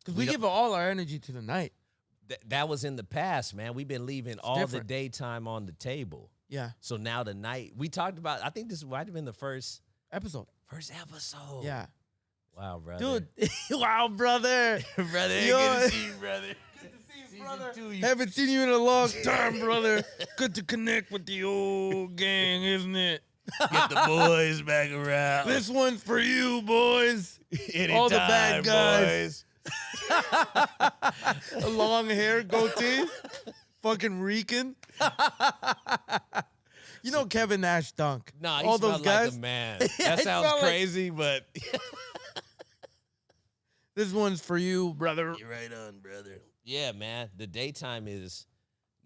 Because we give all our energy to the night. That was in the past, man. We've been leaving all different. The daytime on the table. Yeah. So now the night, we talked about, I think this might have been the first episode. Yeah. Wow, brother. Dude. Wow, brother. Brother, good to see you, brother. Good to see you, brother. Haven't seen you in a long time, brother. Good to connect with the old gang, isn't it? Get the boys back around. This one's for you, boys. Anytime, all the bad guys. boys. A long hair, goatee, fucking reeking. You know Kevin Nash dunk. Nah, he all smelled those guys. like a man. That sounds crazy, but this one's for you, brother. You're right on, brother. Yeah, man. The daytime is,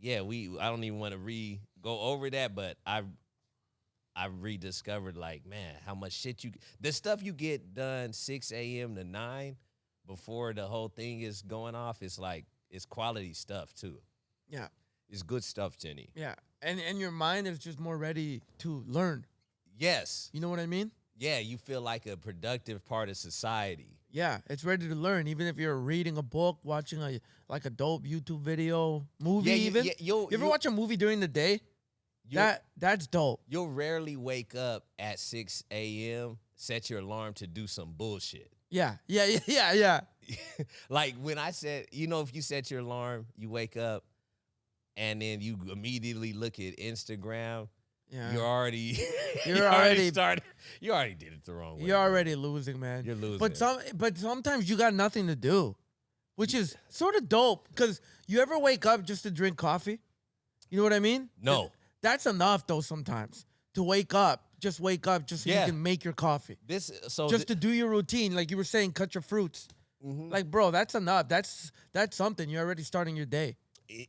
I don't even want to go over that, but I rediscovered, like, man, how much shit the stuff you get done 6 a.m. to 9 before the whole thing is going off, it's like, it's quality stuff too. Yeah. It's good stuff, Jenny. Yeah. And your mind is just more ready to learn. Yes. You know what I mean? Yeah, you feel like a productive part of society. Yeah, it's ready to learn. Even if you're reading a book, watching a dope YouTube video, movie even. Yeah, you ever watch a movie during the day? That's dope. You'll rarely wake up at 6 a.m., set your alarm to do some bullshit. Yeah. Like when I said, if you set your alarm, you wake up, and then you immediately look at Instagram, you already started. You already did it the wrong way. You're already losing, man. You're losing. But sometimes you got nothing to do, which is sort of dope. Because you ever wake up just to drink coffee? You know what I mean? No. That's enough though. Sometimes to wake up so you can make your coffee. To do your routine, like you were saying, cut your fruits. Mm-hmm. Like, bro, that's enough. That's something. You're already starting your day.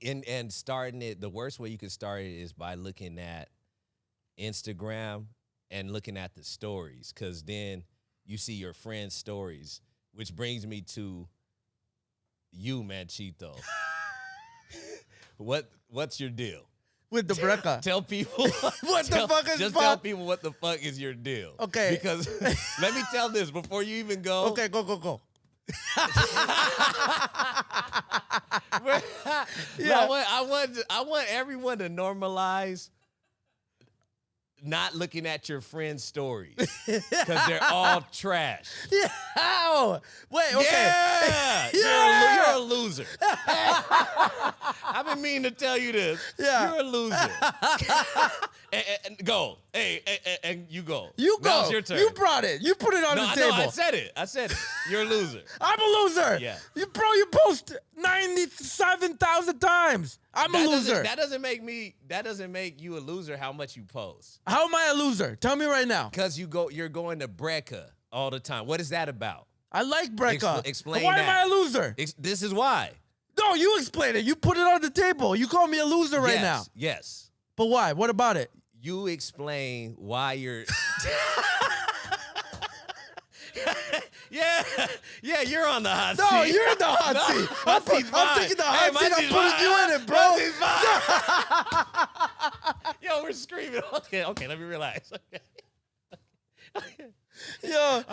And starting it, the worst way you can start it is by looking at Instagram and looking at the stories, because then you see your friends' stories, which brings me to you, Manchito. What's your deal? With the Brekka. Tell people tell people what the fuck is your deal. Okay. Because let me tell this before you even go. Okay, go. Yeah. I want everyone to normalize not looking at your friends' stories because they're all trash. Yeah. Ow. Wait. Okay. Yeah. You're a loser. I've been meaning to tell you this. Yeah. You're a loser. and go. Hey, and you go. You go. Now it's your turn. You brought it. You put it on the table. No, I said it. You're a loser. I'm a loser. Yeah. You post 97,000 times. I'm a loser. That doesn't make you a loser how much you post. How am I a loser? Tell me right now. Because you're going to Brekka all the time. What is that about? I like Brekka. Explain why that. am I a loser? This is why. No, you explain it. You put it on the table. You call me a loser right now. Yes. But why? What about it? You explain why you're... Yeah, you're on the hot seat. No, you're in the hot seat. I'm taking the hot seat. I'm putting you in it, bro. Yo, we're screaming. Okay, let me relax. Yo,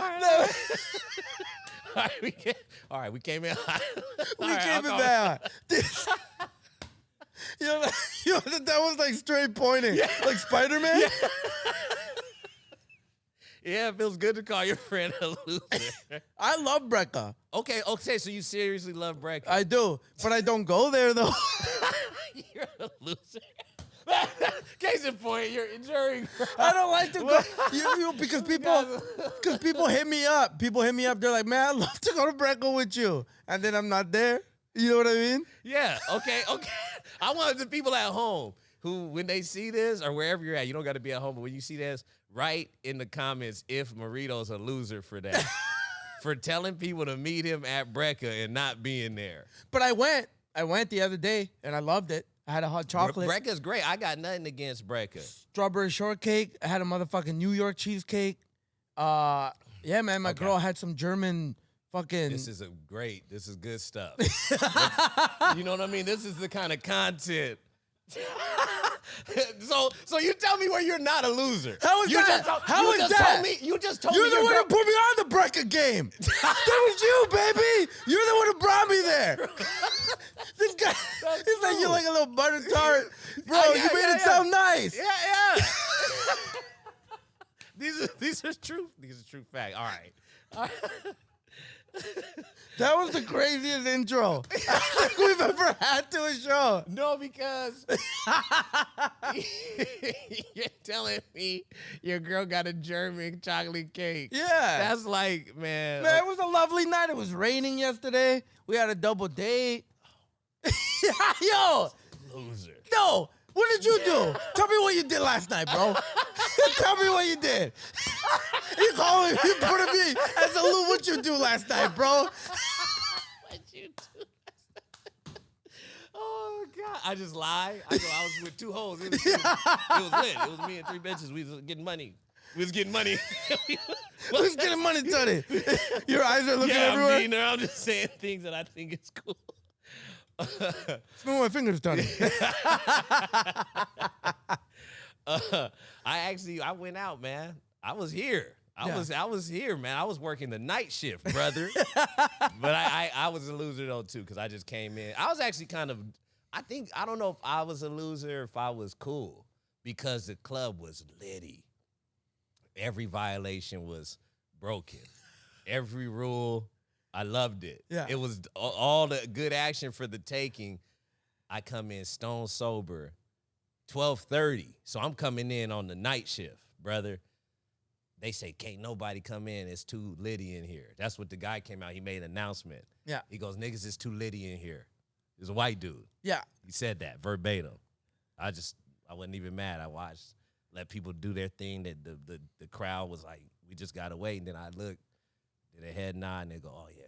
All right, we came in hot. We came in bad. Yo, that was like straight pointing. Yeah. Like Spider-Man? Yeah, it feels good to call your friend a loser. I love Brekka. Okay, so you seriously love Brekka? I do, but I don't go there, though. You're a loser. Case in point, you're injuring. I don't like to go because people hit me up. People hit me up. They're like, man, I'd love to go to Brekka with you. And then I'm not there. You know what I mean? Yeah, okay. I want the people at home who, when they see this, or wherever you're at, you don't got to be at home, but when you see this, write in the comments if Marito's a loser for that. For telling people to meet him at Brekka and not being there. But I went the other day, and I loved it. I had a hot chocolate. Brekka's great. I got nothing against Brekka. Strawberry shortcake. I had a motherfucking New York cheesecake. Yeah, man, my girl had some German fucking... This is good stuff. You know what I mean? This is the kind of content... So you tell me where you're not a loser. How is that? How is that? You just told me. You're the one who put me on the Brekka game. That was you, baby. You're the one who brought This guy, he's like, you're like a little butter tart. Bro, you made it sound nice. Yeah. These are true. These are true facts. All right. That was the craziest intro I think we've ever had to a show. No, because you're telling me your girl got a German chocolate cake. Yeah. That's like, man. Man, it was a lovely night. It was raining yesterday. We had a double date. Yo. Loser. No. What did you do? Tell me what you did last night, bro. Tell me what you did. You calling me, you putting me as a loop. What you do last night, bro? What you do? Oh God! I just lie. I was with two hoes. It was lit. It was me and three bitches. We was getting money. Who's getting money, Tony? Your eyes are looking everywhere. I'm just saying things that I think is cool. Smell my fingers, Tony. I went out, man. I was here. I was here, man. I was working the night shift, brother. But I was a loser though too, because I just came in. I was actually kind of, I don't know if I was a loser or if I was cool, because the club was litty. Every violation was broken. Every rule, I loved it. Yeah. It was all the good action for the taking. I come in stone sober, 12:30. So I'm coming in on the night shift, brother. They say, can't nobody come in. It's too litty in here. That's what the guy came out. He made an announcement. Yeah. He goes, niggas, it's too litty in here. It's a white dude. Yeah. He said that verbatim. I wasn't even mad. I watched, let people do their thing. That the crowd was like, we just got to wait. And then I looked, did a head nod, and they go, oh, yeah.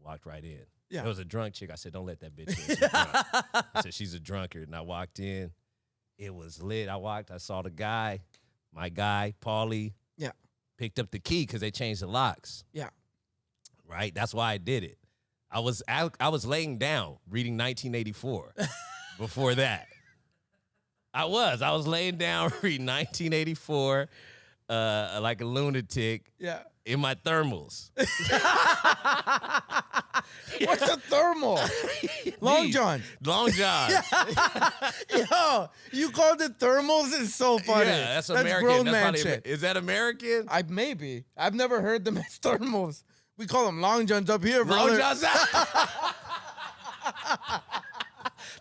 Walked right in. Yeah. There was a drunk chick. I said, don't let that bitch in. She's drunk. I said, she's a drunkard. And I walked in. It was lit. I saw the guy, my guy, Paulie. Yeah. Picked up the key because they changed the locks. Yeah. Right? That's why I did it. I was laying down reading 1984 before that. I was laying down reading 1984 like a lunatic. Yeah. In my thermals. What's a thermal? Long John. Long John. Yo, you called it thermals? It's so funny. Yeah, that's American. Grown that's man shit. Is that American? Maybe. I've never heard them as thermals. We call them Long Johns up here, brother. Long Johns.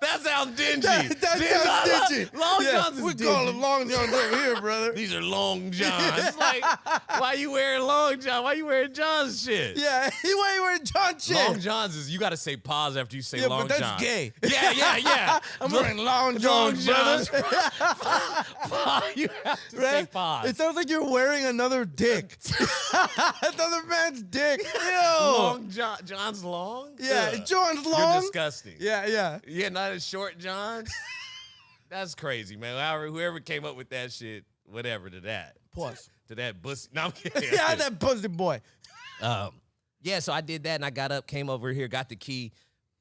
That sounds dingy. That sounds dingy. Long Johns is we dingy. call them Long Johns over here, brother. These are Long Johns. Like, why you wearing Long John? Why you wearing John's shit? Yeah, why you wearing John shit? Long Johns is, you got to say pause after you say Long but that's John. gay. Yeah. I'm wearing Long Johns, brother. You have to say pause. It sounds like you're wearing another dick. Another man's dick. Ew. Long John's long? Yeah, Ugh. John's long. You're disgusting. Yeah. Yeah, not a short Johns. That's crazy, man. Whoever came up with that shit, whatever to that. Pause. To that pussy. No, I'm kidding. Yeah, that pussy boy. Yeah, so I did that, and I got up, came over here, got the key.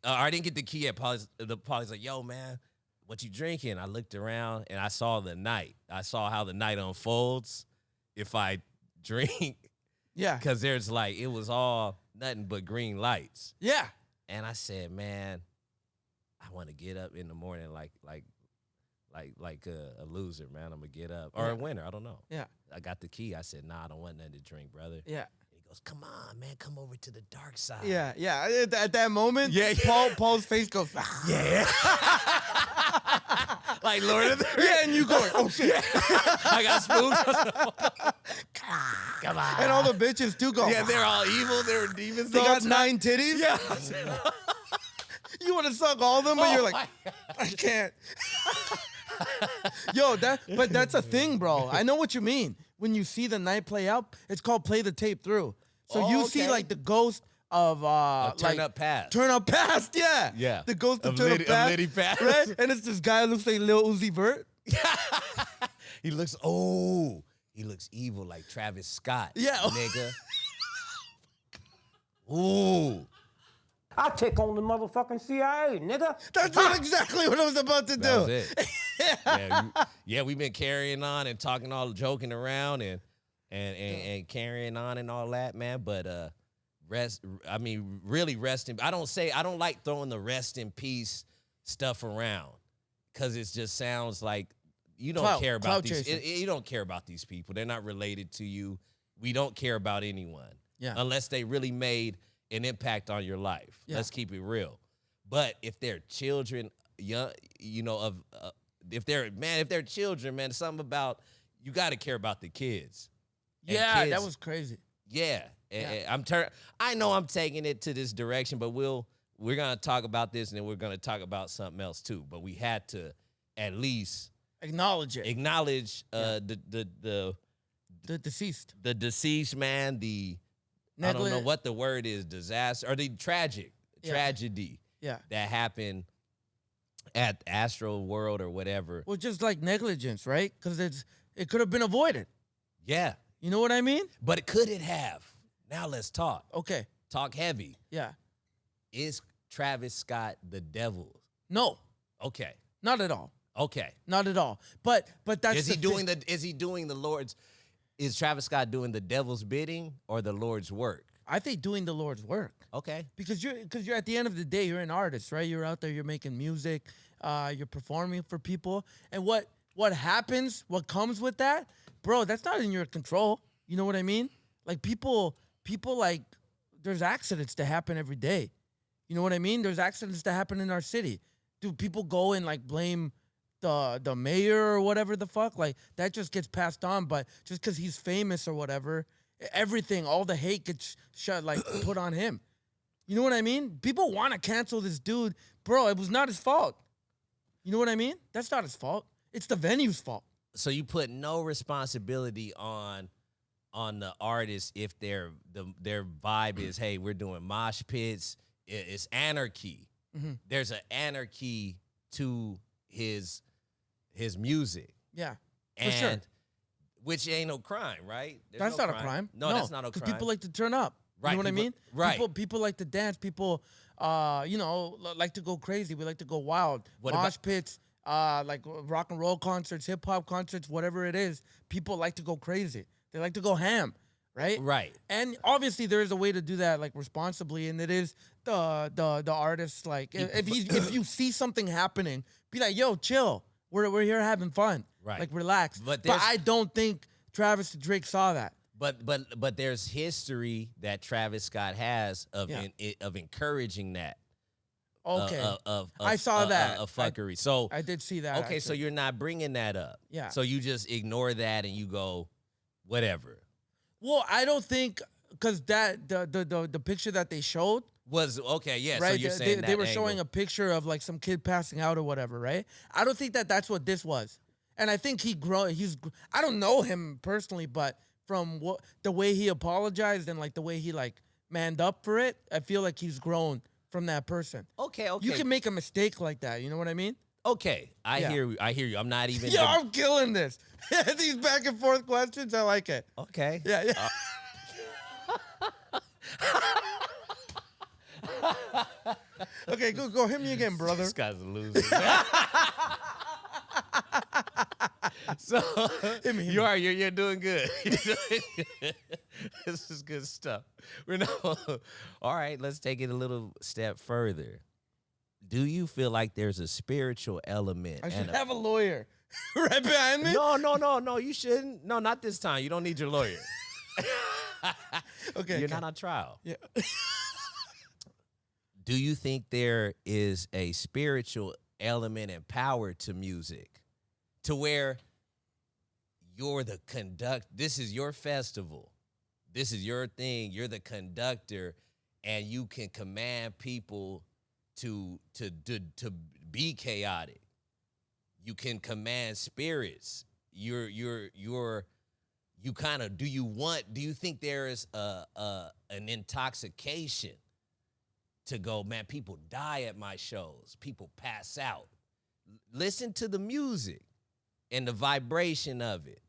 I didn't get the key at Polly's. The Polly's like, yo, man, what you drinking? I looked around, and I saw the night. I saw how the night unfolds if I drink. Yeah. Because there's like, it was all nothing but green lights. Yeah. And I said, man, I want to get up in the morning like a loser, man. I'm going to get up. Or a winner, I don't know. Yeah. I got the key. I said, nah, I don't want nothing to drink, brother. Yeah. He goes, come on, man, come over to the dark side. Yeah. At that moment, yeah. Paul's face goes, yeah. Like Lord of the Rings. Yeah, and you go, oh, shit. I got spooked. Come on. And all the bitches, too, go. Yeah, they're all evil. They're demons. They got 9 titties? Yeah. You want to suck all of them, but you're like, I can't. Yo, but that's a thing, bro. I know what you mean. When you see the night play out, it's called play the tape through. So you see like the ghost of Turn Up Past. Turn Up Past, yeah. Yeah. The ghost of Turn Up Past. Liddy Past. Right? And it's this guy who looks like Lil Uzi Vert. He looks evil like Travis Scott. Yeah. Nigga. Ooh. I take on the motherfucking CIA, nigga. That's exactly what I was about to do. That was it. Yeah, we've been carrying on and talking, all joking around and carrying on and all that, man. But really rest in. I don't like throwing the rest in peace stuff around because it just sounds like you don't care about these. You don't care about these people. They're not related to you. We don't care about anyone unless they really made an impact on your life. Yeah. Let's keep it real. But if they're children, young, if they're children, man, something about you got to care about the kids. Yeah, kids, that was crazy. Yeah. I know I'm taking it to this direction, but we're gonna talk about this, and then we're gonna talk about something else too. But we had to at least acknowledge it. Acknowledge the deceased. The deceased man. I don't know what the word is. Disaster or the tragedy. Yeah. That happened at Astro World or whatever. Well, just like negligence, right? Because it could have been avoided. Yeah. You know what I mean? But could it have? Now let's talk. Okay. Talk heavy. Yeah. Is Travis Scott the devil? No. Okay. Not at all. Okay. Not at all. But that's is he doing the Lord's? Is Travis Scott doing the devil's bidding or the Lord's work? I think doing the Lord's work. Okay. Because you're at the end of the day, you're an artist, right? You're out there, you're making music, you're performing for people, and what happens, what comes with that, bro? That's not in your control. You know what I mean? Like people like there's accidents that happen every day. You know what I mean? There's accidents that happen in our city. Do people go and like blame the mayor or whatever the fuck? Like that just gets passed on, but just because he's famous or whatever, everything, all the hate gets put on him. You know what I mean? People want to cancel this dude. Bro, it was not his fault. You know what I mean? That's not his fault. It's the venue's fault. So you put no responsibility on the artist if their vibe is, hey, we're doing mosh pits. It's anarchy. Mm-hmm. There's an anarchy to his music. Yeah, for sure. Which ain't no crime, right? That's not a crime. No, that's not a crime. Because people like to turn up. Right. You know what I mean? Right. People like to dance. People, like to go crazy. We like to go wild. Mosh pits, like rock and roll concerts, hip hop concerts, whatever it is. People like to go crazy. They like to go ham, right? Right. And obviously there is a way to do that like responsibly, and it is the artist like if you see something happening, be like, yo, chill. We're here having fun. Right. Like relax. But I don't think Travis Drake saw that. But there's history that Travis Scott has of encouraging that. Okay. Of I saw that. Of fuckery. So I did see that. Okay, actually. so you're not bringing that up. Yeah. So you just ignore that and you go, whatever. Well, I don't think because that the picture that they showed was okay. Yeah. Right. So you're saying they were showing a picture of like some kid passing out or whatever. Right. I don't think that's what this was, and I think I don't know him personally, but from the way he apologized and like the way he like manned up for it, I feel like he's grown from that person. Okay. You can make a mistake like that. You know what I mean? Okay. I hear you. I'm not even. Yeah, I'm killing this. These back and forth questions, I like it. Okay. Yeah. Okay, go hit me again, brother. This guy's a loser. So you're doing good. This is good stuff. All right, let's take it a little step further. Do you feel like there's a spiritual element? I should have a lawyer right behind me. No, you shouldn't. No, not this time. You don't need your lawyer. Okay, you're not on trial. Yeah. Do you think there is a spiritual element and power to music to where you're the this is your festival, this is your thing, you're the conductor, and you can command people to be chaotic. You can command spirits. Do you think there is an intoxication to go, man, people die at my shows. People pass out. Listen to the music and the vibration of it.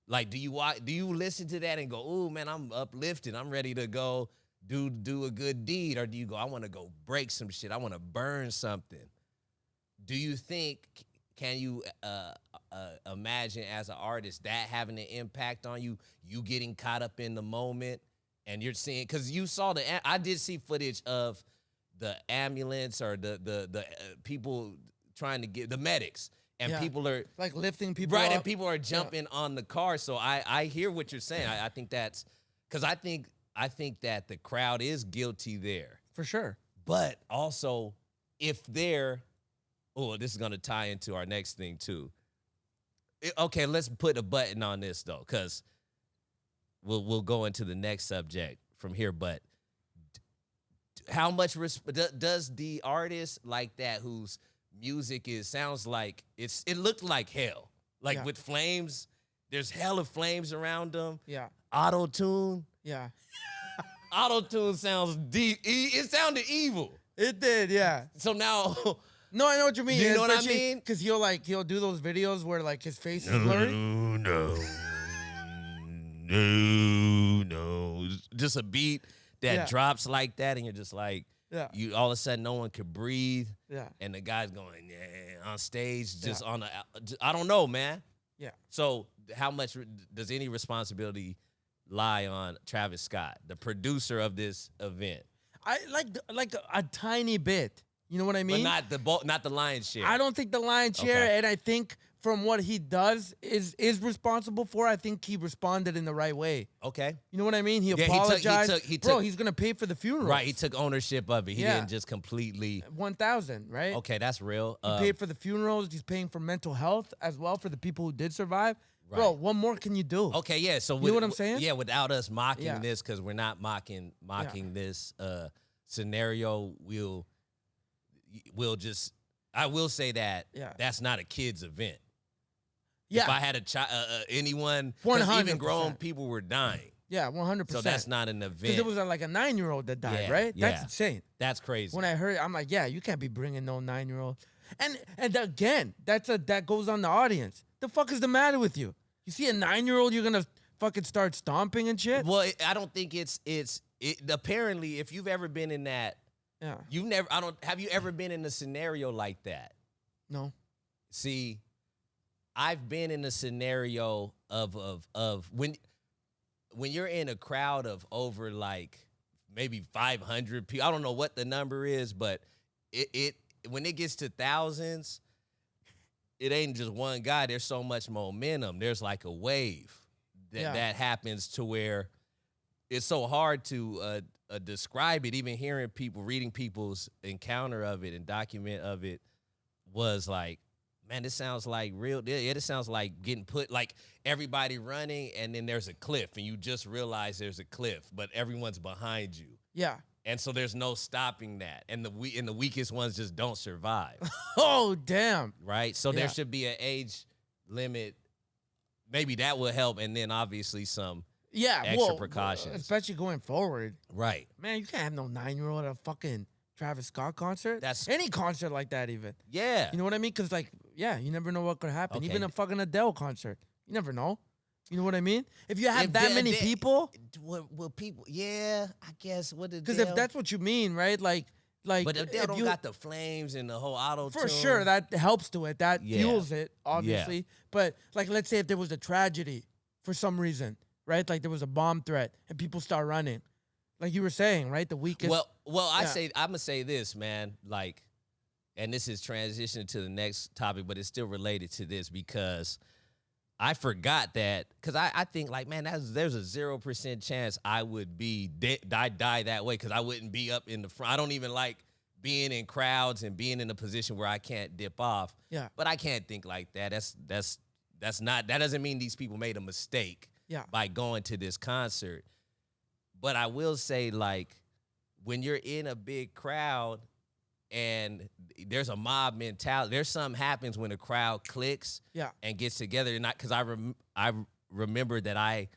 Like, do you listen to that and go, ooh, man, I'm uplifted. I'm ready to go do a good deed? Or do you go, I want to go break some shit. I want to burn something. Do you think, can you imagine as an artist that having an impact on you, you getting caught up in the moment and you're seeing, because you saw I did see footage of the ambulance or the people trying to get the medics, and people are like lifting people right, up. and people are jumping on the car. So I hear what you're saying. I think that's because I think that the crowd is guilty there for sure. But also, if they're this is gonna tie into our next thing too. Okay, let's put a button on this though, because we'll go into the next subject from here. But how much does the artist like that whose music sounds like it looked like hell, like with flames? There's hell of flames around them. Yeah. Auto-tune. Yeah. Auto-tune sounds deep. It sounded evil. It did, yeah. So now. No, I know what you mean. You know what I mean? Because he'll do those videos where like his face is blurry. No. Just a beat that drops like that, and you're just like, you all of a sudden no one could breathe. Yeah. And the guy's going, on stage, just on the, I don't know, man. Yeah. So how much does any responsibility lie on Travis Scott, the producer of this event? I like a tiny bit. You know what I mean? But not the lion's share. I don't think the lion's share, and I think from what he does is responsible for. I think he responded in the right way. Okay. You know what I mean? He apologized. Bro, he's gonna pay for the funeral. Right. He took ownership of it. He didn't just completely 1,000. Right. Okay, that's real. He paid for the funerals. He's paying for mental health as well for the people who did survive. Right. Bro, what more can you do? Okay, yeah. So you know what I'm saying? Yeah, without us mocking this, because we're not mocking this scenario. We'll just. I will say that that's not a kid's event. Yeah. If I had a child, anyone, even grown people were dying. Yeah, 100%. So that's not an event. Because it was like a 9-year-old that died, right? That's insane. That's crazy. When I heard it, I'm like, yeah, you can't be bringing no 9-year-old. And again, that goes on the audience. The fuck is the matter with you? You see a 9-year-old, you're gonna fucking start stomping and shit? Well, I don't think it's apparently, if you've ever been in that, have you ever been in a scenario like that? No. See, I've been in a scenario of when you're in a crowd of over like maybe 500 people. I don't know what the number is, but it when it gets to thousands, it ain't just one guy. There's so much momentum. There's like a wave that happens to where it's so hard to describe it. Even hearing people, reading people's encounter of it and document of it was like, man, this sounds like real. Yeah, this sounds like getting put, like everybody running, and then there's a cliff, and you just realize there's a cliff, but everyone's behind you. Yeah. And so there's no stopping that, and the weakest ones just don't survive. Oh, damn. Right? So there should be an age limit. Maybe that will help, and then obviously some extra precautions. Especially going forward. Right. Man, you can't have no 9-year-old at a fucking Travis Scott concert. That's any concert like that even. Yeah. You know what I mean? Because, like, you never know what could happen. Okay. Even a fucking Adele concert. You never know. You know what I mean? If you have that many people. Will people, I guess. Because if that's what you mean, right? Like, but Adele don't got the flames and the whole auto-tune. For sure, that helps to it. That fuels it, obviously. Yeah. But, like, let's say if there was a tragedy for some reason, right? Like there was a bomb threat and people start running. Like you were saying, right? The weakest. Well, I'm gonna say this, man. Like, and this is transitioning to the next topic, but it's still related to this because I forgot that because I think like, man, there's a 0% chance I would be die that way because I wouldn't be up in the front. I don't even like being in crowds and being in a position where I can't dip off. Yeah. But I can't think like that. That doesn't mean these people made a mistake. By going to this concert. But I will say, like, when you're in a big crowd and there's a mob mentality, there's something happens when a crowd clicks and gets together. And because I remember that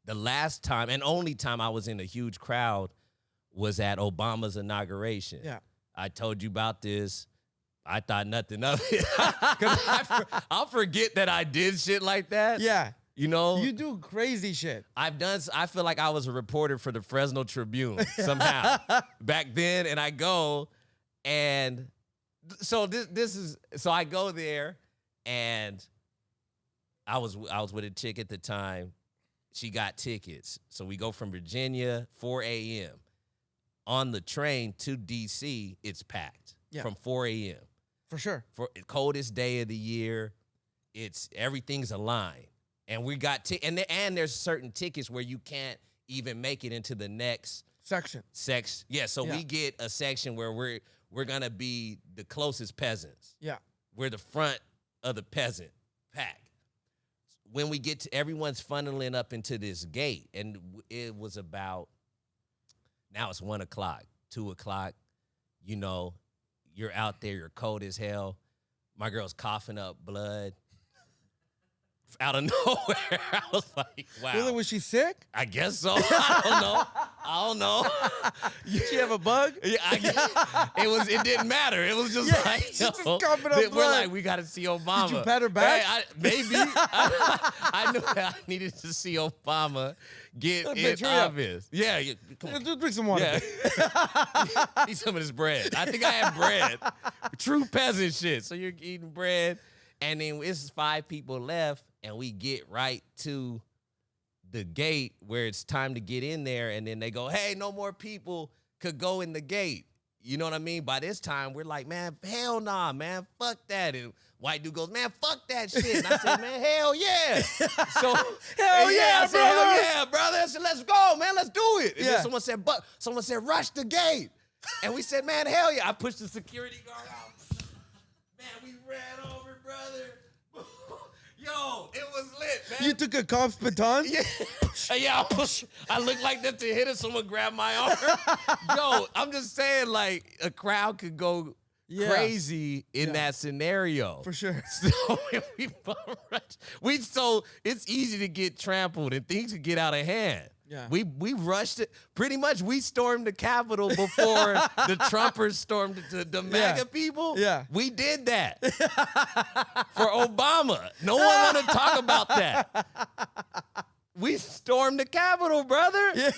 the last time and only time I was in a huge crowd was at Obama's inauguration. Yeah. I told you about this. I thought nothing of it. Because I'll forget that I did shit like that. Yeah. You know? You do crazy shit. I feel like I was a reporter for the Fresno Tribune somehow back then. And I go, and so so I go there, and I was with a chick at the time, she got tickets. So we go from Virginia, 4 a.m. On the train to D.C., it's packed from 4 a.m. For sure. For coldest day of the year, everything's aligned. And we got and there's certain tickets where you can't even make it into the next section. Yeah, so we get a section where we're gonna be the closest peasants. Yeah. We're the front of the peasant pack. When we get to, everyone's funneling up into this gate, and it was about, now it's 1 o'clock, 2 o'clock, you know, you're out there, you're cold as hell. My girl's coughing up blood. Out of nowhere, I was like, wow. Really, was she sick? I guess so. I don't know. Did she have a bug? Yeah, it didn't matter. It was just like, just coughing up blood. We're like, we got to see Obama. Did you pat her back? Hey, maybe. I knew that I needed to see Obama get it obvious. Yeah. Come on. Just drink some water. Yeah. Eat some of this bread. I think I had bread. True peasant shit. So you're eating bread, and then it's 5 people left, and we get right to the gate where it's time to get in there, and then they go, hey, no more people could go in the gate. You know what I mean? By this time, we're like, man, hell nah, man, fuck that. And white dude goes, man, fuck that shit. And I said, man, hell yeah. So hell yeah, brother. Hell yeah, brother. I said, let's go, man, let's do it. And then someone said, rush the gate. And we said, man, hell yeah. I pushed the security guard out. Man, we ran over, brother. Yo, it was lit, man. You took a cop's baton? Yeah, I looked like that to hit it. Someone grabbed my arm. Yo, I'm just saying, like, a crowd could go crazy in that scenario. For sure. So it's easy to get trampled and things could get out of hand. Yeah. We rushed it. Pretty much, we stormed the Capitol before the Trumpers stormed the MAGA people. Yeah. We did that for Obama. No one want to talk about that. We stormed the Capitol, brother. Yeah.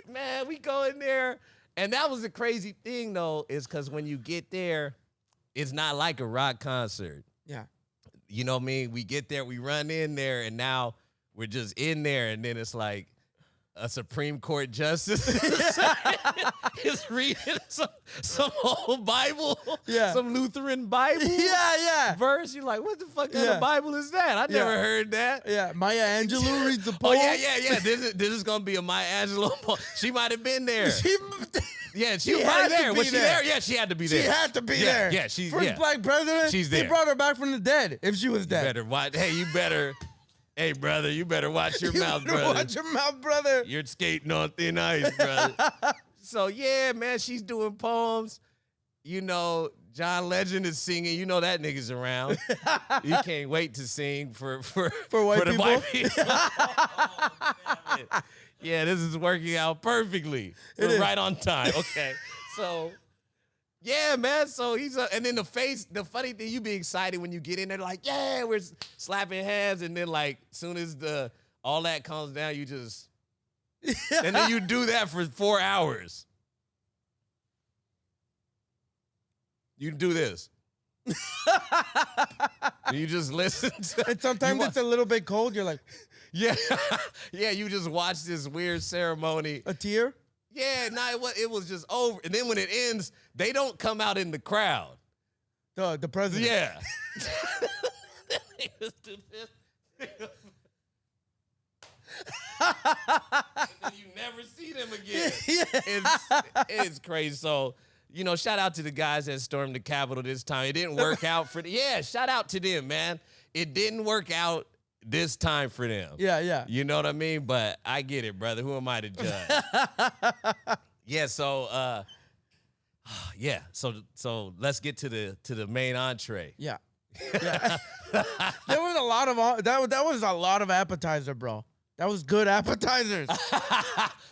Man, we go in there. And that was the crazy thing, though, is because when you get there, it's not like a rock concert. Yeah. You know what I mean? We get there, we run in there, and now we're just in there, and then it's like a Supreme Court justice is reading some old Bible, some Lutheran Bible verse. You're like, what the fuck kind of Bible is that? I never heard that. Yeah, Maya Angelou reads the poem. Oh, yeah. This is going to be a Maya Angelou poem. She might have been there. She was probably there. Was she there? Yeah, she had to be there. She had to be there. Yeah, she's First black president. She's there. They brought her back from the dead if she was dead. You better. Hey, brother, you better watch your mouth, brother. Watch your mouth, brother. You're skating on thin ice, brother. So, yeah, man, she's doing poems. You know, John Legend is singing. You know that nigga's around. You can't wait to sing for white the people? white people. Oh, damn it. Yeah, this is working out perfectly. We're right on time. Okay. So, yeah, man. So and then the funny thing, you be excited when you get in there, like, yeah, we're slapping hands. And then, like, soon as all that comes down, you just, and then you do that for 4 hours. You do this. You just listen to And sometimes it's a little bit cold. You're like, yeah, you just watch this weird ceremony. A tear? Yeah, it was just over. And then when it ends, they don't come out in the crowd. The president. Yeah. And then you never see them again. It's crazy. So, you know, shout out to the guys that stormed the Capitol this time. It didn't work out for them. Yeah, shout out to them, man. It didn't work out this time for them. Yeah. You know what I mean? But I get it, brother. Who am I to judge? Yeah, so so let's get to the main entree. Yeah. There was a lot of that was a lot of appetizer, bro. That was good appetizers.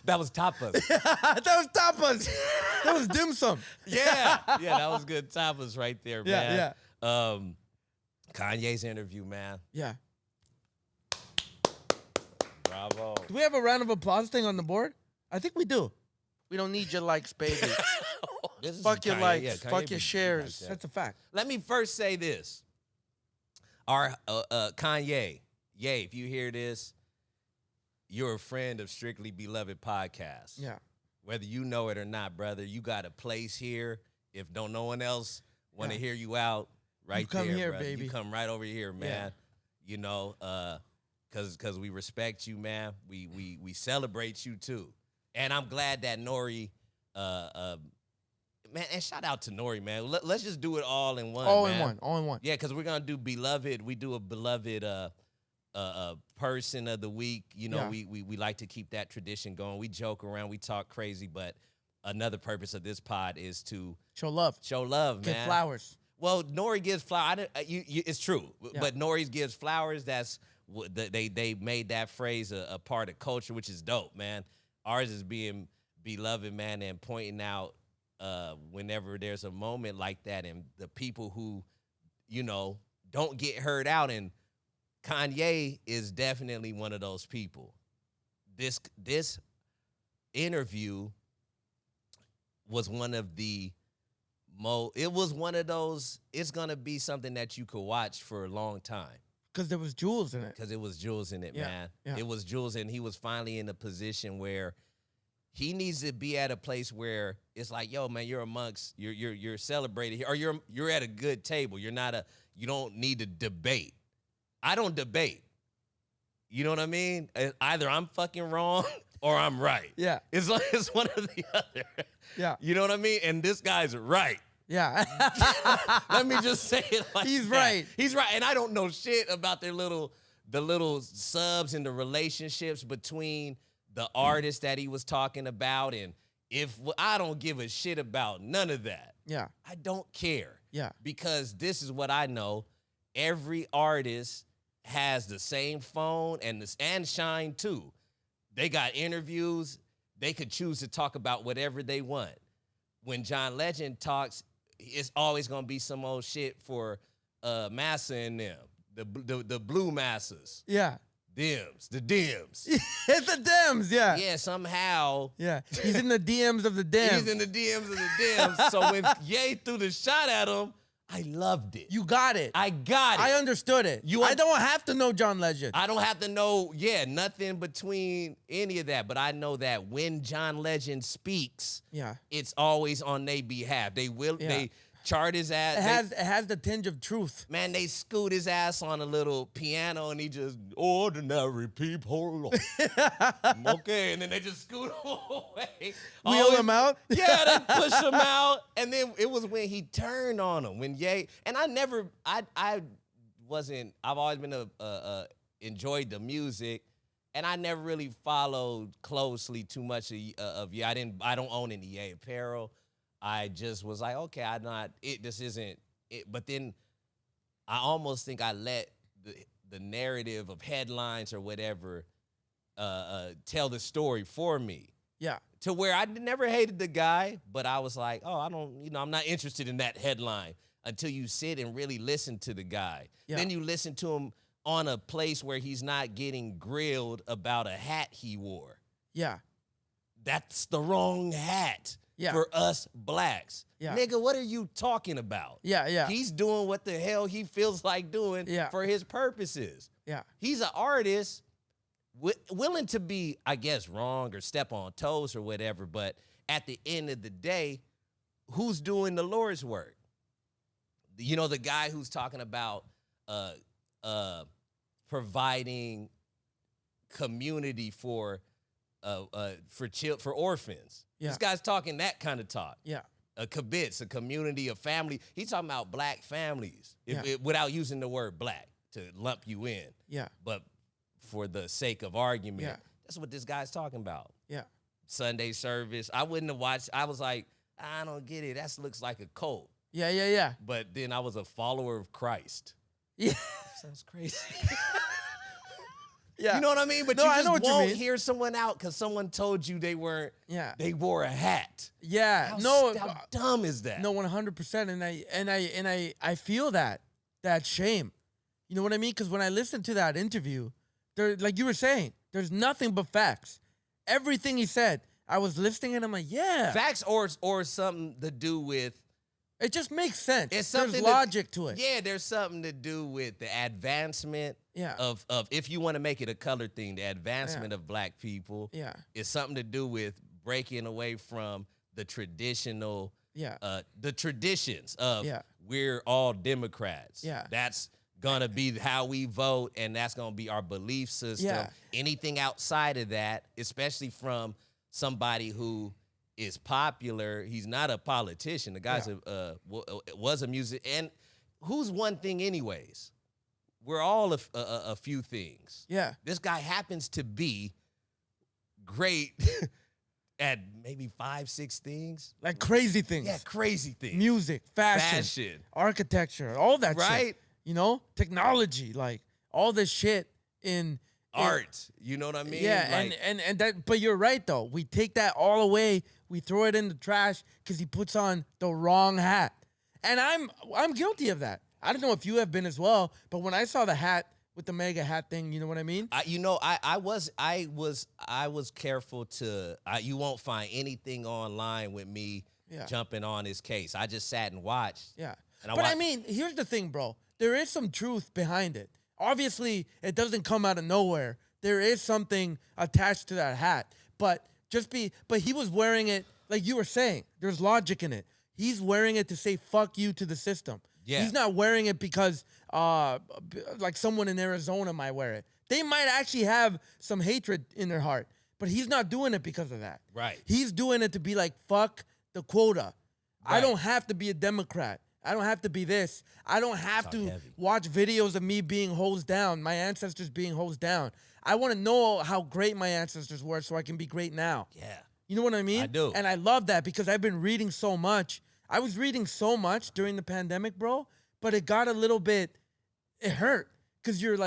That was tapas. That was tapas. That was dim sum. Yeah, that was good tapas right there, man. Yeah. Kanye's interview, man. Yeah. Bravo. Do we have a round of applause thing on the board? I think we do. We don't need your likes, baby. Fuck your likes. Fuck your shares. That's a fact. Let me first say this. Our Kanye, Yay, if you hear this, you're a friend of Strictly Beloved Podcast. Yeah. Whether you know it or not, brother, you got a place here. If no one else want to hear you out, right there, come here, brother. baby. You come right over here, man. Yeah. You know, cause we respect you, man. We celebrate you too. And I'm glad that Nori, man, and shout out to Nori, man. Let's just do it all in one. All man. in one. Yeah, because we're gonna do beloved. We do a beloved person of the week. You know, we like to keep that tradition going. We joke around, we talk crazy, but another purpose of this pod is to show love. Show love, man. Give flowers. Well, Nori gives flowers. It's true, but Nori gives flowers. That's what they made that phrase a part of culture, which is dope, man. Ours is being beloved, man, and pointing out whenever there's a moment like that, and the people who, you know, don't get heard out. And Kanye is definitely one of those people. This interview was one of the it was one of those, it's going to be something that you could watch for a long time. Because there was jewels in it. Because it was jewels in it, man. Yeah. It was jewels, and he was finally in a position where he needs to be at a place where it's like, yo, man, you're amongst, you're celebrated here, or you're at a good table. You don't need to debate. I don't debate. You know what I mean? Either I'm fucking wrong or I'm right. Yeah. It's like it's one or the other. Yeah. You know what I mean? And this guy's right. Yeah. Let me just say it like He's that. right. He's right. And I don't know shit about the little subs and the relationships between the artists that he was talking about. And I don't give a shit about none of that. Yeah. I don't care. Yeah. Because this is what I know. Every artist has the same phone and Shine too. They got interviews. They could choose to talk about whatever they want. When John Legend talks, it's always gonna be some old shit for Massa and them, the blue Massas. Yeah. The Dems. It's the Dems, yeah. Yeah, somehow. Yeah. He's in the DMs of the Dems. He's in the DMs of the Dems. So when Ye threw the shot at him, I loved it. You got it. I got it. I understood it. I don't have to know John Legend. I don't have to know, nothing between any of that. But I know that when John Legend speaks, it's always on their behalf. They chart his ass. It has the tinge of truth. Man, they scoot his ass on a little piano and he just, ordinary people. Okay, and then they just scoot away. Wheel him out? Yeah, they push him out. And then it was when he turned on him, when Ye, and I've always been enjoyed the music, and I never really followed closely too much of Ye. I don't own any Ye apparel. I just was like, okay, this isn't it. But then I almost think I let the narrative of headlines or whatever tell the story for me. Yeah. To where I never hated the guy, but I was like, I'm not interested in that headline until you sit and really listen to the guy. Yeah. Then you listen to him on a place where he's not getting grilled about a hat he wore. Yeah. That's the wrong hat. Yeah. For us blacks. Yeah. Nigga, what are you talking about? Yeah. He's doing what the hell he feels like doing for his purposes. Yeah. He's an artist willing to be, I guess, wrong or step on toes or whatever, but at the end of the day, who's doing the Lord's work? You know, the guy who's talking about providing community for orphans. Yeah. This guy's talking that kind of talk. Yeah. A kibitz, a community, a family. He's talking about black families without using the word black to lump you in. Yeah. But for the sake of argument, that's what this guy's talking about. Yeah. Sunday service. I wouldn't have watched. I was like, I don't get it. That looks like a cult. Yeah. But then I was a follower of Christ. Yeah. Sounds crazy. Yeah. You know what I mean? But no, you just won't hear someone out because someone told you they weren't. Yeah. They wore a hat. Yeah. How dumb is that? No, 100%. And I feel that shame. You know what I mean? Because when I listened to that interview, there, like you were saying, there's nothing but facts. Everything he said, I was listening and I'm like, yeah. Facts or something to do with It just makes sense. There's logic to it. Yeah, there's something to do with the advancement of if you want to make it a color thing, the advancement of black people. Yeah. It's something to do with breaking away from the traditional, the traditions of we're all Democrats. Yeah. That's gonna be how we vote, and that's gonna be our belief system. Yeah. Anything outside of that, especially from somebody who is popular, he's not a politician. The guy's was a music, and who's one thing anyways? We're all a few things. Yeah. This guy happens to be great at maybe 5-6 things. Like crazy things. Yeah, crazy things. Music, fashion, architecture, all that shit. Right? You know? Technology, like all this shit in art. You know what I mean? Yeah, like, and that, but you're right though. We take that all away, we throw it in the trash because he puts on the wrong hat. And I'm guilty of that. I don't know if you have been as well, but when I saw the hat with the mega hat thing, you know what I mean? I was careful to. You won't find anything online with me jumping on his case. I just sat and watched. Yeah, but I mean, here's the thing, bro. There is some truth behind it. Obviously, it doesn't come out of nowhere. There is something attached to that hat, but he was wearing it like you were saying. There's logic in it. He's wearing it to say "fuck you" to the system. Yeah. He's not wearing it because like someone in Arizona might wear it. They might actually have some hatred in their heart, but he's not doing it because of that. Right. He's doing it to be like, fuck the quota. Right. I don't have to be a Democrat. I don't have to be this. I don't have to watch videos of me being hosed down, my ancestors being hosed down. I want to know how great my ancestors were so I can be great now. Yeah. You know what I mean? I do. And I love that because I've been reading so much. I was reading so much during the pandemic, bro, but it got a little bit, it hurt. Because you're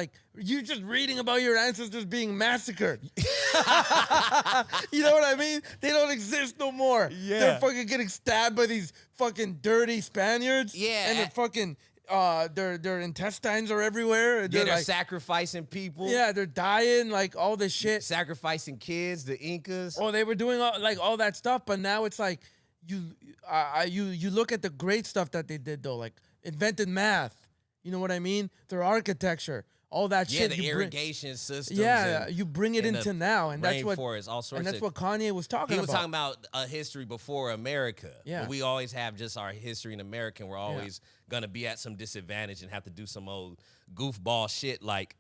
just reading about your ancestors being massacred. You know what I mean? They don't exist no more. Yeah. They're fucking getting stabbed by these fucking dirty Spaniards. Yeah. And they're fucking, their intestines are everywhere. Yeah, they're sacrificing people. Yeah, they're dying, like all this shit. Sacrificing kids, the Incas. Oh, they were doing all that stuff, but now it's like, you look at the great stuff that they did though, like invented math. You know what I mean? Their architecture, all that shit. Yeah, the irrigation systems. Yeah, you bring it into now, and that's what all sorts and that's what Kanye was talking about. He was talking about a history before America. Yeah, but we always have just our history in America. And we're always gonna be at some disadvantage and have to do some old goofball shit like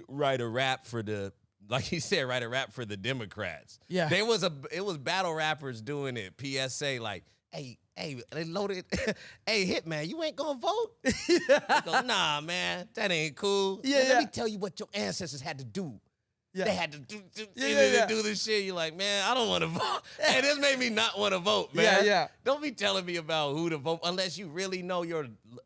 write a rap for the. Like he said, write a rap for the Democrats. Yeah, it was battle rappers doing it. PSA like, hey, they loaded. Hey, Hitman, you ain't gonna vote? Go, nah, man, that ain't cool. Yeah, Let me tell you what your ancestors had to do. Yeah. They had to do this shit. You're like, man, I don't want to vote. Hey, this made me not want to vote, man. Yeah. Don't be telling me about who to vote unless you really know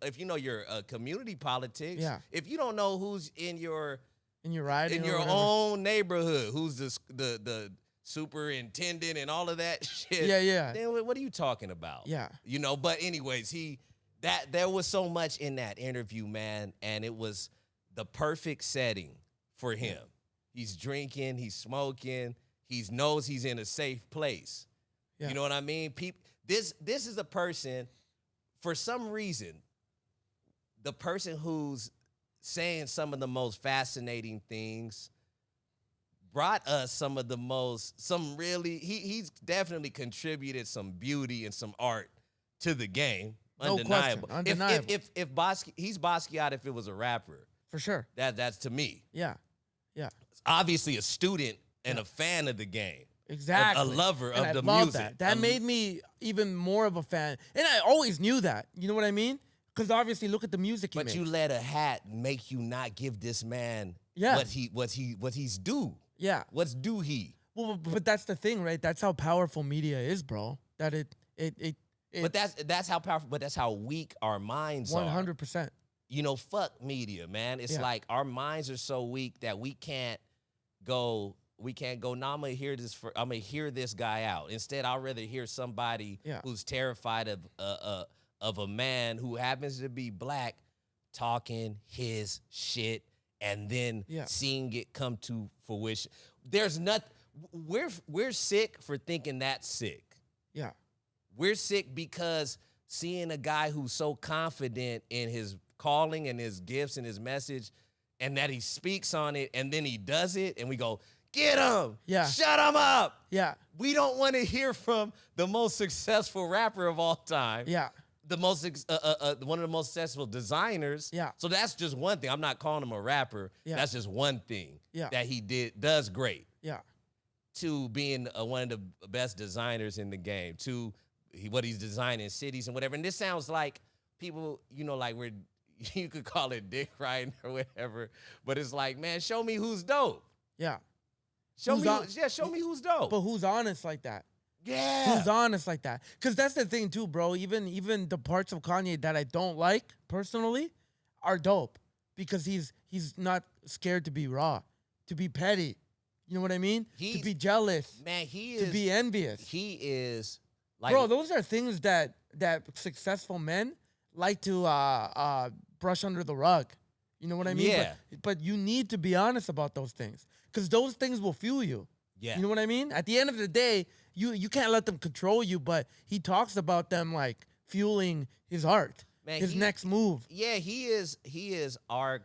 if you know your community politics. Yeah. If you don't know who's in your riding in your own neighborhood, who's the superintendent and all of that shit. Yeah. Then what are you talking about? Yeah. You know, but anyways, there was so much in that interview, man, and it was the perfect setting for him. He's drinking, he's smoking, he knows he's in a safe place. Yeah. You know what I mean? This is a person, for some reason, the person who's saying some of the most fascinating things brought us he's definitely contributed some beauty and some art to the game. Undeniable. No question. Undeniable. If he's Basquiat if it was a rapper. For sure. That's to me. Yeah. Obviously a student and a fan of the game. Exactly. A lover and of the love music. That made me even more of a fan. And I always knew that. You know what I mean? Because obviously look at the music he But made. you let a hat make you not give this man what he's due. Yeah. What's due he? Well, but that's the thing, right? That's how powerful media is, bro. That But that's how powerful. But that's how weak our minds are. 100%. You know, fuck media, man. It's like our minds are so weak that we can't go. Nah, I'm gonna hear this guy out. Instead, I'd rather hear somebody who's terrified of a man who happens to be black talking his shit and then seeing it come to fruition. We're sick for thinking that's sick. Yeah. We're sick because seeing a guy who's so confident in his calling and his gifts and his message, and that he speaks on it, and then he does it, and we go, get him. Yeah. Shut him up. Yeah. We don't want to hear from the most successful rapper of all time. Yeah. The most one of the most successful designers. Yeah. So that's just one thing. I'm not calling him a rapper. Yeah. That's just one thing that he does great. Yeah. To being one of the best designers in the game. To what he's designing cities and whatever. And this sounds like people, like you could call it dick riding or whatever, but it's like, man, show me who's dope. Yeah. Show me who's dope. But who's honest like that? Yeah. Who's honest like that? Because that's the thing too, bro. Even the parts of Kanye that I don't like personally are dope because he's not scared to be raw, to be petty. You know what I mean? To be jealous. Man, to be envious. He is like, bro, those are things that successful men like to brush under the rug. You know what I mean? Yeah. But you need to be honest about those things because those things will fuel you. Yeah. You know what I mean? At the end of the day, you can't let them control you, but he talks about them like fueling his art, his next move. Yeah, he is our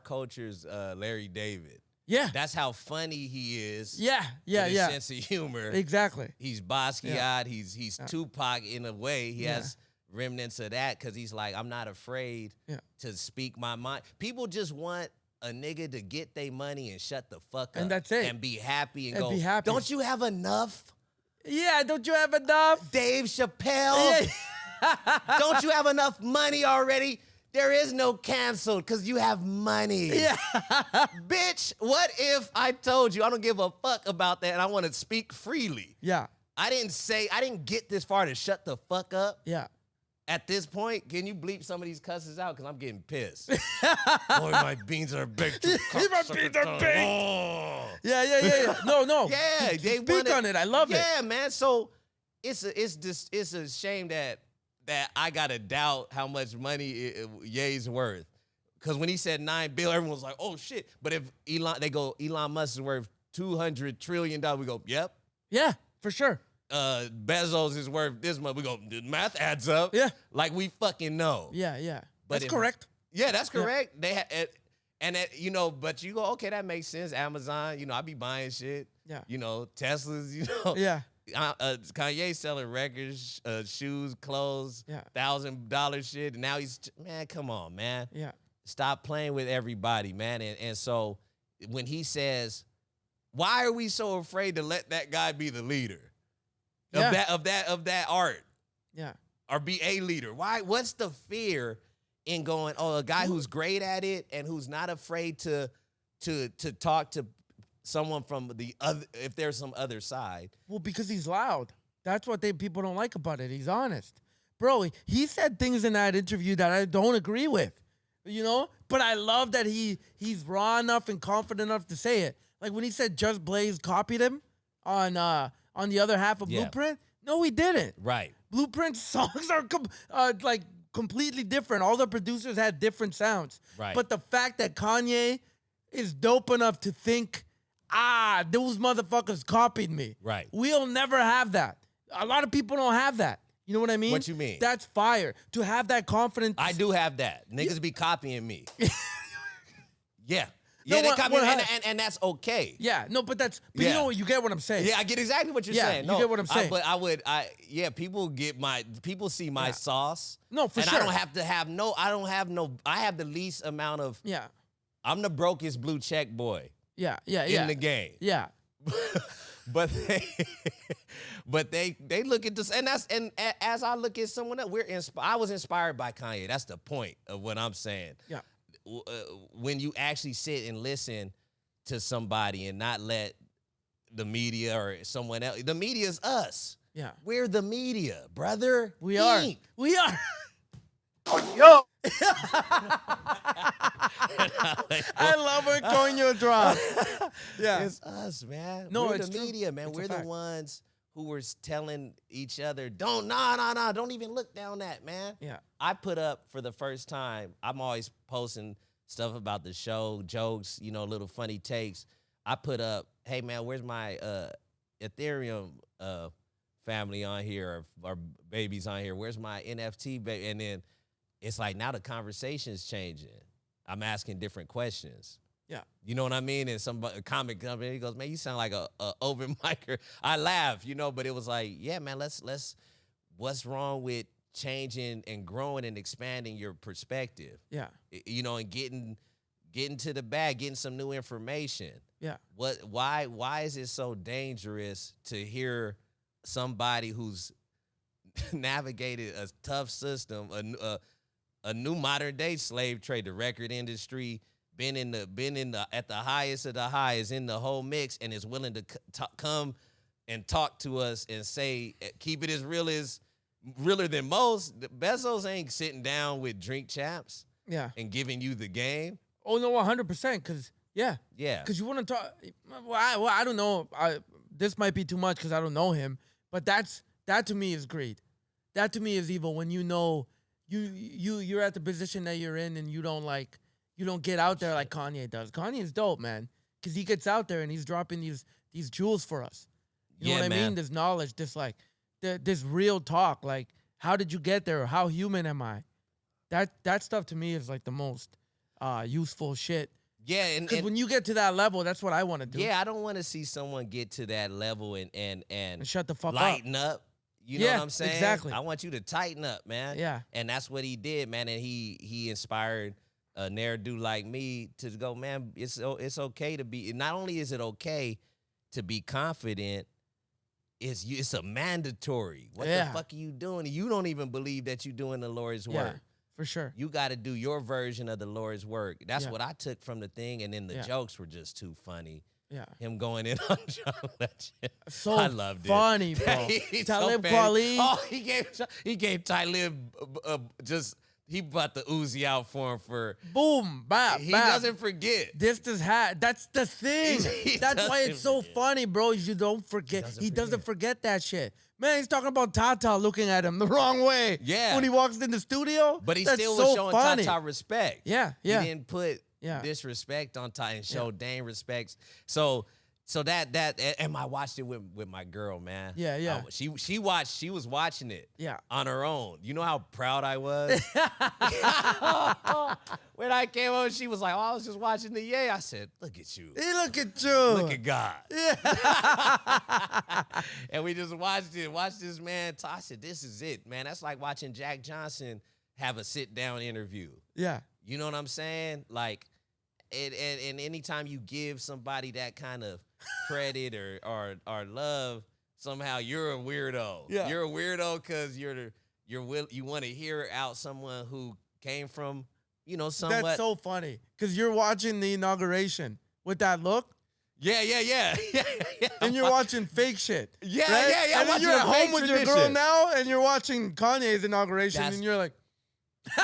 culture's Larry David. Yeah. That's how funny he is. Yeah. His sense of humor. Exactly. He's Basquiat. He's Tupac in a way. He has remnants of that because he's like, I'm not afraid to speak my mind. People just want a nigga to get their money and shut the fuck up. And that's it. And be happy and be happy. Don't you have enough? Yeah, don't you have enough? Dave Chappelle? Yeah. Don't you have enough money already? There is no canceled because you have money. Yeah. Bitch, what if I told you I don't give a fuck about that and I want to speak freely? Yeah. I didn't get this far to shut the fuck up. Yeah. At this point, can you bleep some of these cusses out? Because I'm getting pissed. Boy, my beans are baked. My beans are baked. Oh. Yeah. No. Yeah, they speak on it. I love it. Yeah, man. So it's a shame that I gotta doubt how much money Ye's worth. Because when he said $9 billion, everyone was like, "Oh shit!" But if Elon Musk is worth $200 trillion, we go, "Yep." Yeah, for sure. Bezos is worth this much. We go, the math adds up. Yeah. Like we fucking know. Yeah. But that's correct. Yeah, that's correct. Yeah. But you go, okay, that makes sense. Amazon, I be buying shit. Yeah. Teslas, Yeah. Kanye selling records, shoes, clothes, $1,000 shit. And now man, come on, man. Yeah. Stop playing with everybody, man. And so when he says, why are we so afraid to let that guy be the leader? Of that art. Yeah. Or be a leader. Why? What's the fear in going, a guy who's great at it and who's not afraid to talk to someone from the other, if there's some other side? Well, because he's loud. That's what people don't like about it. He's honest. Bro, he said things in that interview that I don't agree with. But I love that he's raw enough and confident enough to say it. Like when he said Just Blaze copied him on the other half of Blueprint. No, he didn't. Right. Blueprint's songs are completely different. All the producers had different sounds. Right. But the fact that Kanye is dope enough to think, those motherfuckers copied me. Right. We'll never have that. A lot of people don't have that. You know what I mean? What you mean? That's fire. To have that confidence. I do have that. Niggas be copying me. Yeah. No, Yeah, they copy me, and that's okay. Yeah, no, but you get what I'm saying. Yeah, I get exactly what you're saying. You get what I'm saying. People see my sauce. No, for sure. And I have the least amount of. Yeah. I'm the brokest blue check boy. Yeah. In the game. Yeah. But they look at this, and as I look at someone else, I was inspired by Kanye. That's the point of what I'm saying. Yeah. When you actually sit and listen to somebody and not let the media or someone else. The media is us. Yeah. We're the media, brother. We are. Oh, yo. I love when Coño drop. Yeah. It's us, man. No, we're it's the media, man. It's we're the ones who were telling each other, don't even look down that, man. Yeah. I put up for the first time, I'm always posting stuff about the show, jokes, little funny takes. I put up, hey, man, where's my Ethereum family on here or babies on here. Where's my NFT baby? And then it's like now the conversation's changing. I'm asking different questions. Yeah. You know what I mean? And some comic company, he goes, man, you sound like a open micer. I laugh, but it was like, yeah, man, let's what's wrong with changing and growing and expanding your perspective? Yeah. And getting to the bag, getting some new information. Yeah. Why is it so dangerous to hear somebody who's navigated a tough system, a new modern day slave trade, the record industry, been in the at the highest of the highs in the whole mix, and is willing to come and talk to us and say, keep it as realer than most. Bezos ain't sitting down with drink champs. Yeah. And giving you the game. Oh no, 100%. Because because you want to talk. Well, I don't know. This might be too much because I don't know him. But that to me is greed. That to me is evil. When you're at the position that you're in and you don't get out there like Kanye does. Kanye's dope, man, because he gets out there and he's dropping these jewels for us. You know what I mean? This knowledge, this real talk. Like, how did you get there? How human am I? That stuff to me is like the most useful shit. Yeah, because when you get to that level, that's what I want to do. Yeah, I don't want to see someone get to that level and shut the fuck lighten up. You know what I'm saying? Exactly. I want you to tighten up, man. Yeah. And that's what he did, man. And he inspired a ne'er-do like me to go, man, it's okay to be, not only is it okay to be confident, it's a mandatory. What the fuck are you doing? You don't even believe that you're doing the Lord's work. For sure. You got to do your version of the Lord's work. That's what I took from the thing, and then the jokes were just too funny. Yeah. Him going in on John Legend. So I loved funny, it. bro. Talib Kweli. Oh, he gave Talib he brought the Uzi out for him for boom, bap. He doesn't forget. That's the thing. That's why it's so funny, bro. You don't forget. He doesn't forget that shit. Man, he's talking about Tata looking at him the wrong way. Yeah. When he walks in the studio. But he still was showing funny. Tata respect. Yeah. He didn't put disrespect on Tata and show Dane respects. So that and I watched it with my girl, man. Yeah. She was watching it on her own. You know how proud I was? When I came home, she was like, oh, I was just watching the Ye. I said, look at you. Look at you. Look at God. Yeah. And we just watched it. Watched this man talk. I said, this is it, man. That's like watching Jack Johnson have a sit-down interview. Yeah. You know what I'm saying? Like, and anytime you give somebody that kind of credit or love, somehow you're a weirdo. Yeah. You're a weirdo because you want to hear out someone who came from, somewhat. That's so funny because you're watching the inauguration with that look. Yeah. And you're watching fake shit. Yeah, right? yeah. And then you're at home with your girl now, and you're watching Kanye's inauguration, and you're like,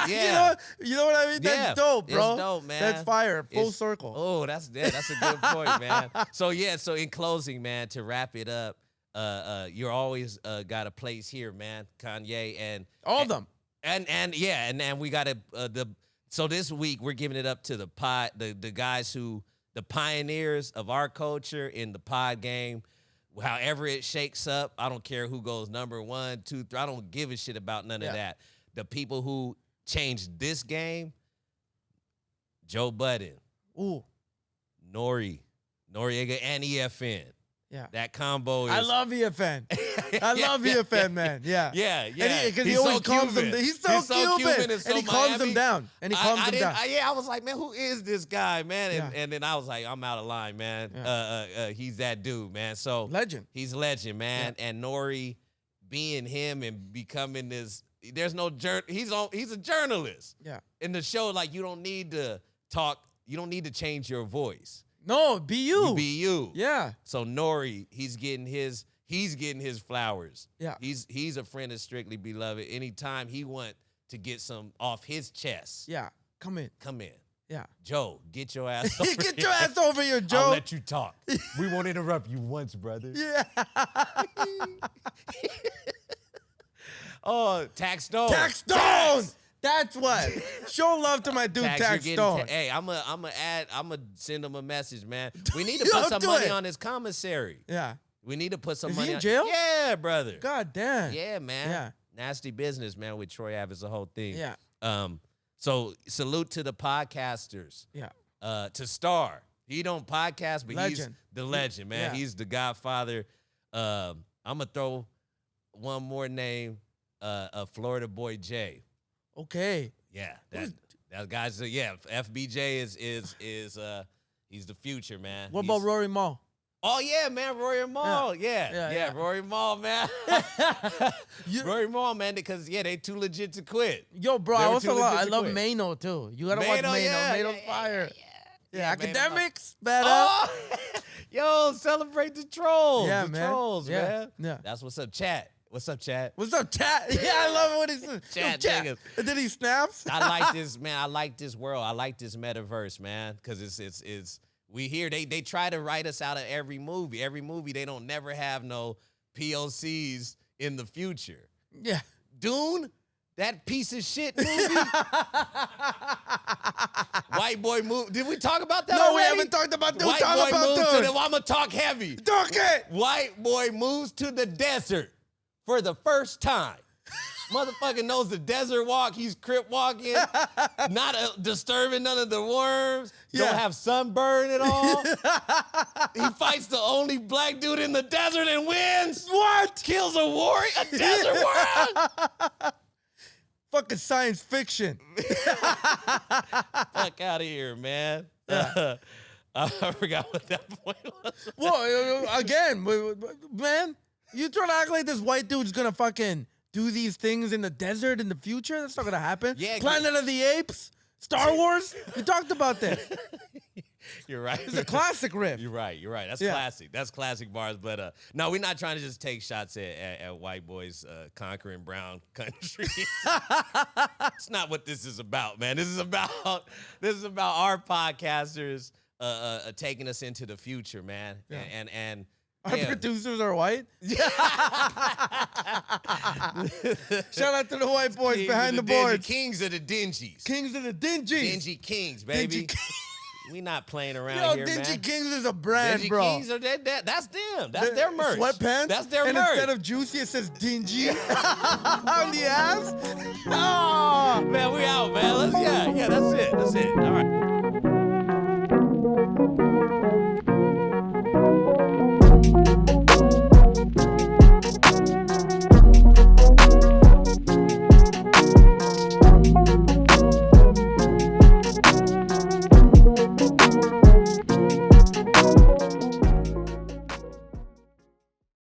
yeah. you know what I mean? That's dope, bro. It's dope, man. That's fire. Full circle. Oh, that's a good point, man. So in closing, man, to wrap it up, you're always got a place here, man. Kanye and all of them. And we got so this week we're giving it up to the guys the pioneers of our culture in the pod game. However it shakes up, I don't care who goes number 1, 2, 3. I don't give a shit about none of that. The people who changed this game, Joe Budden, Noriega, and EFN. Yeah. That combo is... I love EFN. I love EFN, man. Yeah. Yeah. Because he always calms them down. He's so Cuban. And he calms them down. I was like, man, who is this guy, man? And then I was like, I'm out of line, man. Yeah. He's that dude, man. So legend. He's legend, man. Yeah. And Nori being him and becoming this... There's no he's a journalist. Yeah. In the show, like, you don't need to talk. You don't need to change your voice. No, be you. Be you. Yeah. So Nori, he's getting his flowers. Yeah. He's a friend of Strictly Beloved. Anytime he want to get some off his chest. Yeah. Come in. Yeah. Joe, get your ass over Get your ass over here, Joe. I'll let you talk. We won't interrupt you once, brother. Yeah. Oh, Tax Stone. That's what. Show love to my dude, Tax Stone. Hey, I'm gonna send him a message, man. We need to put some money on his commissary. Yeah. We need to put some Is money he in jail? Yeah, brother. God damn. Yeah, man. Yeah. Nasty business, man, with Troy Ave is the whole thing. Yeah. So salute to the podcasters. Yeah. To Star. He don't podcast, but he's the legend, man. Yeah. He's the godfather. I'm going to throw one more name, Florida Boy J. Okay. Yeah. That guy's, FBJ is he's the future, man. What about Rory Mal? Oh, yeah, man, Rory Mal. Yeah, Rory Mal, man. Rory Mal, man, because, they too legit to quit. Yo, bro, I love Mano, too. You got to watch Mano. Mano's fire. Yeah, Academics, better. Oh, yo, celebrate the trolls. Yeah, the man. Trolls, man. Yeah. That's what's up, chat. What's up, chat? What's up, chat? Yeah, I love it when he says chat, chat. And then he snaps. I like this, man. I like this world. I like this metaverse, man, because it's we hear they try to write us out of every movie. Every movie, they don't never have no POCs in the future. Yeah. Dune, that piece of shit movie. White boy move. Did we talk about that already? We haven't talked about Dune. White boy moves Dune. I'm going to talk heavy. Talk it. White boy moves to the desert for the first time. Motherfucker knows the desert walk. He's crip walking, not disturbing none of the worms. Don't have sunburn at all. He fights the only black dude in the desert and wins. What? Kills a warrior, a desert warrior. Fucking science fiction. Fuck out of here, man. I forgot what that point was. Well, again, man, you trying to act like this white dude's gonna fucking do these things in the desert in the future? That's not gonna happen. Yeah, Planet of the Apes, Star Wars. We talked about this. You're right. It's a classic riff. You're right. That's classic. That's classic bars. But no, we're not trying to just take shots at white boys conquering brown country. It's not what this is about, man. This is about our podcasters taking us into the future, man. Yeah. And our producers are white. Shout out to the white boys behind the boards. Kings of the dingies. Kings of the dingies. Dingy Kings, baby. We not playing around Yo, here, Dingy man. Kings is a brand, Dingy bro. Kings are that's them. That's their merch. Sweatpants. That's their and merch. Instead of juicy, it says dingy on the ass. Oh, man, we out, man. That's it. All right.